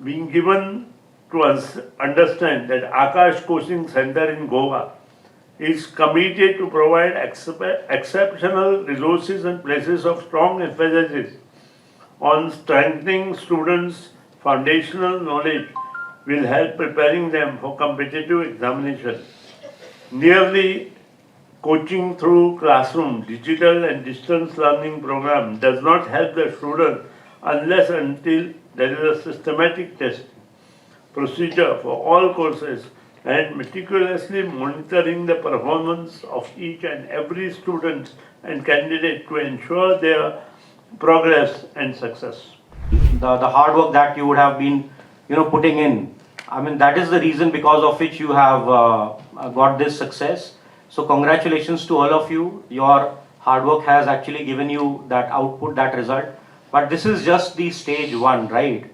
being given to us understand that Akash Coaching Center in Goa is committed to provide exceptional resources and places of strong emphasis on strengthening students' foundational knowledge will help preparing them for competitive examination. Nearly coaching through classroom, digital and distance learning program does not help the student unless until there is a systematic test procedure for all courses and meticulously monitoring the performance of each and every student and candidate to ensure their progress and success. The hard work that you would have been putting in, I mean, that is the reason because of which you have got this success. So congratulations to all of you. Your hard work has actually given you that output, that result. But this is just the stage one, right?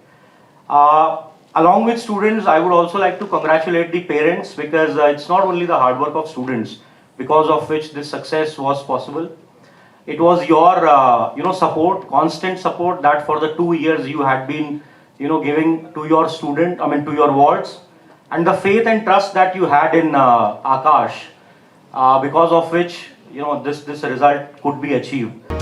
Along with students, I would also like to congratulate the parents, because it's not only the hard work of students because of which this success was possible. It was your support, constant support, that for the 2 years you had been giving to your student, I mean to your wards, and the faith and trust that you had in Akash, because of which this result could be achieved.